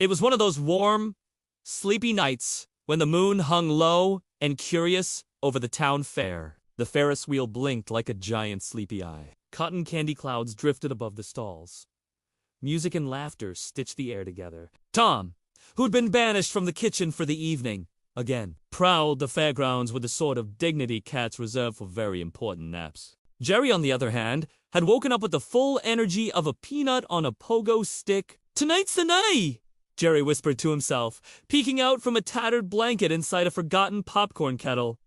It was one of those warm, sleepy nights when the moon hung low and curious over the town fair. The Ferris wheel blinked like a giant sleepy eye. Cotton candy clouds drifted above the stalls. Music and laughter stitched the air together. Tom, who'd been banished from the kitchen for the evening, again prowled the fairgrounds with the sort of dignity cats reserve for very important naps. Jerry, on the other hand, had woken up with the full energy of a peanut on a pogo stick. "Tonight's the night," Jerry whispered to himself, peeking out from a tattered blanket inside a forgotten popcorn kettle.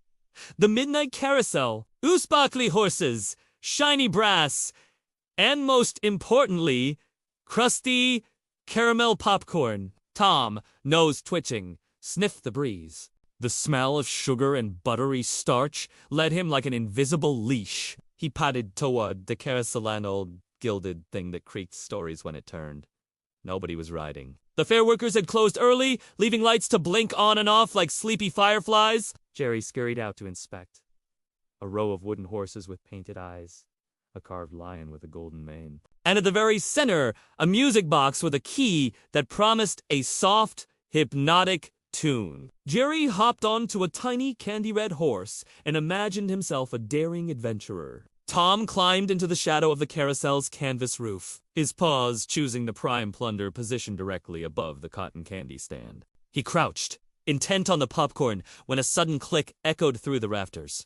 "The midnight carousel, Usbakli horses, shiny brass, and most importantly, crusty caramel popcorn." Tom, nose twitching, sniffed the breeze. The smell of sugar and buttery starch led him like an invisible leash. He padded toward the carouselan old gilded thing that creaked stories when it turned. Nobody was riding. The fair workers had closed early, leaving lights to blink on and off like sleepy fireflies. Jerry scurried out to inspect. A row of wooden horses with painted eyes. A carved lion with a golden mane. And at the very center, a music box with a key that promised a soft, hypnotic tune. Jerry hopped onto a tiny candy-red horse and imagined himself a daring adventurer. Tom climbed into the shadow of the carousel's canvas roof, his paws choosing the prime plunder positioned directly above the cotton candy stand. He crouched, intent on the popcorn, when a sudden click echoed through the rafters.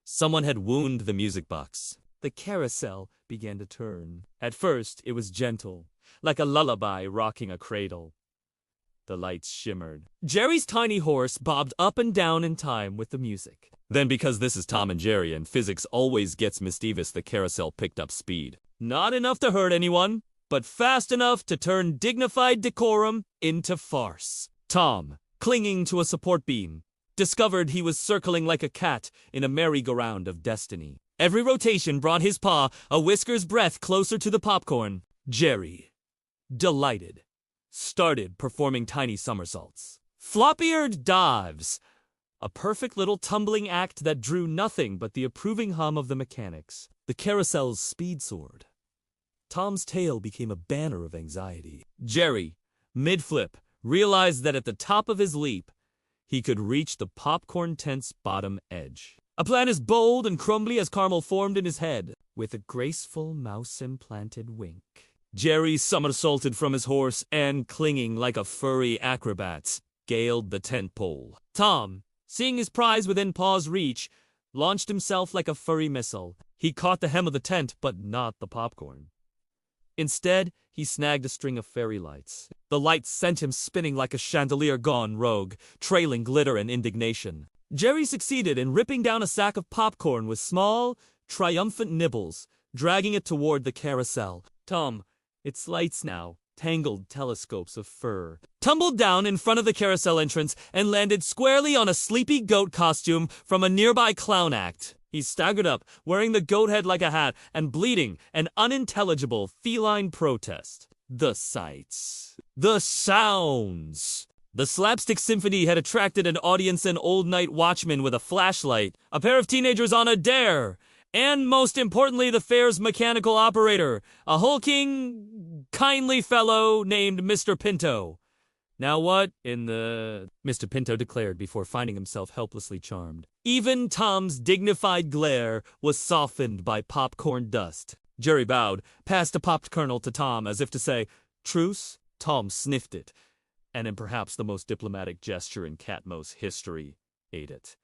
Someone had wound the music box. The carousel began to turn. At first, it was gentle, like a lullaby rocking a cradle. The lights shimmered. Jerry's tiny horse bobbed up and down in time with the music. Then, because this is Tom and Jerry and physics always gets mischievous, the carousel picked up speed. Not enough to hurt anyone, but fast enough to turn dignified decorum into farce. Tom, clinging to a support beam, discovered he was circling like a cat in a merry-go-round of destiny. Every rotation brought his paw a whisker's breadth closer to the popcorn. Jerry, delighted, started performing tiny somersaults. Flop-eared dives, a perfect little tumbling act that drew nothing but the approving hum of the mechanics. The carousel's speed soared. Tom's tail became a banner of anxiety. Jerry, mid-flip, realized that at the top of his leap, he could reach the popcorn tent's bottom edge. A plan as bold and crumbly as caramel formed in his head, with a graceful mouse-implanted wink. Jerry somersaulted from his horse and, clinging like a furry acrobat, scaled the tent pole. Tom, seeing his prize within paw's reach, launched himself like a furry missile. He caught the hem of the tent, but not the popcorn. Instead, he snagged a string of fairy lights. The lights sent him spinning like a chandelier gone rogue, trailing glitter and indignation. Jerry succeeded in ripping down a sack of popcorn with small, triumphant nibbles, dragging it toward the carousel. Tom, its lights now, tangled telescopes of fur, tumbled down in front of the carousel entrance and landed squarely on a sleepy goat costume from a nearby clown act. He staggered up, wearing the goat head like a hat and bleating an unintelligible feline protest. The sights. The sounds. The slapstick symphony had attracted an audience and old night watchman with a flashlight, a pair of teenagers on a dare, and most importantly the fair's mechanical operator, a hulking, kindly fellow named Mr. Pinto. "Now what in the—" Mr. Pinto declared before finding himself helplessly charmed. Even Tom's dignified glare was softened by popcorn dust. Jerry bowed, passed a popped kernel to Tom as if to say, "Truce?" Tom sniffed it, and in perhaps the most diplomatic gesture in Catmo's history, ate it.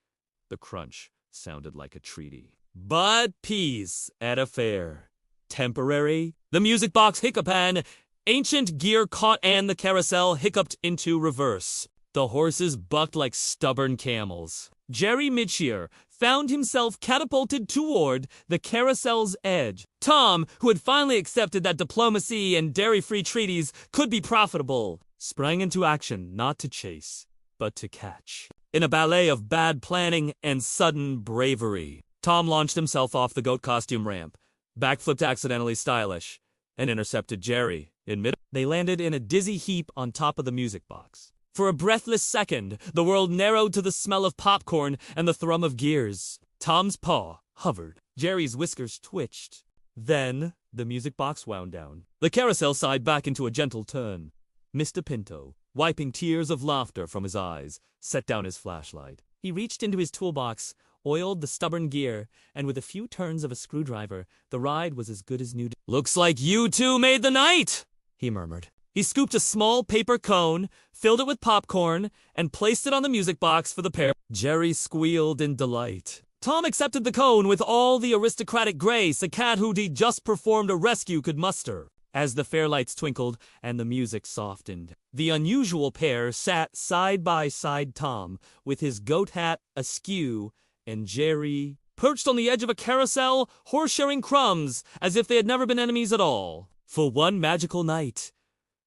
The crunch sounded like a treaty. But peace at a fair. Temporary. The music box hiccupan, ancient gear caught and the carousel hiccuped into reverse. The horses bucked like stubborn camels. Jerry Midshear found himself catapulted toward the carousel's edge. Tom, who had finally accepted that diplomacy and dairy-free treaties could be profitable, sprang into action not to chase, but to catch. In a ballet of bad planning and sudden bravery, Tom launched himself off the goat costume ramp, backflipped accidentally stylish, and intercepted Jerry in mid. They landed in a dizzy heap on top of the music box. For a breathless second, the world narrowed to the smell of popcorn and the thrum of gears. Tom's paw hovered. Jerry's whiskers twitched. Then the music box wound down. The carousel sighed back into a gentle turn. Mr. Pinto, wiping tears of laughter from his eyes, set down his flashlight. He reached into his toolbox, oiled the stubborn gear, and with a few turns of a screwdriver, the ride was as good as new. "Looks like you two made the night," he murmured. He scooped a small paper cone, filled it with popcorn, and placed it on the music box for the pair. Jerry squealed in delight. Tom accepted the cone with all the aristocratic grace a cat who'd just performed a rescue could muster. As the fairlights twinkled and the music softened, the unusual pair sat side by side, Tom with his goat hat askew and Jerry perched on the edge of a carousel, horse-sharing crumbs as if they had never been enemies at all. For one magical night,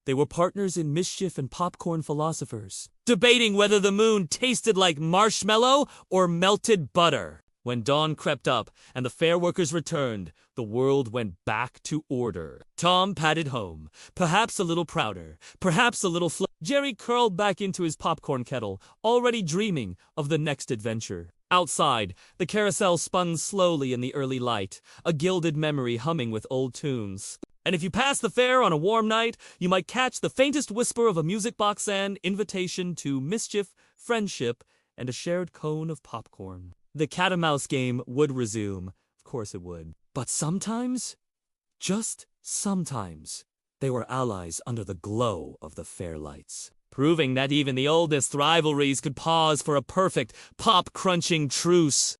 they were partners in mischief and popcorn philosophers, debating whether the moon tasted like marshmallow or melted butter. When dawn crept up and the fair workers returned, the world went back to order. Tom padded home, perhaps a little prouder, perhaps a little Jerry curled back into his popcorn kettle, already dreaming of the next adventure. Outside, the carousel spun slowly in the early light, a gilded memory humming with old tunes. And if you passed the fair on a warm night, you might catch the faintest whisper of a music box and invitation to mischief, friendship, and a shared cone of popcorn. The cat-and-mouse game would resume. Of course it would. But sometimes, just sometimes, they were allies under the glow of the fair lights, proving that even the oldest rivalries could pause for a perfect, pop-crunching truce.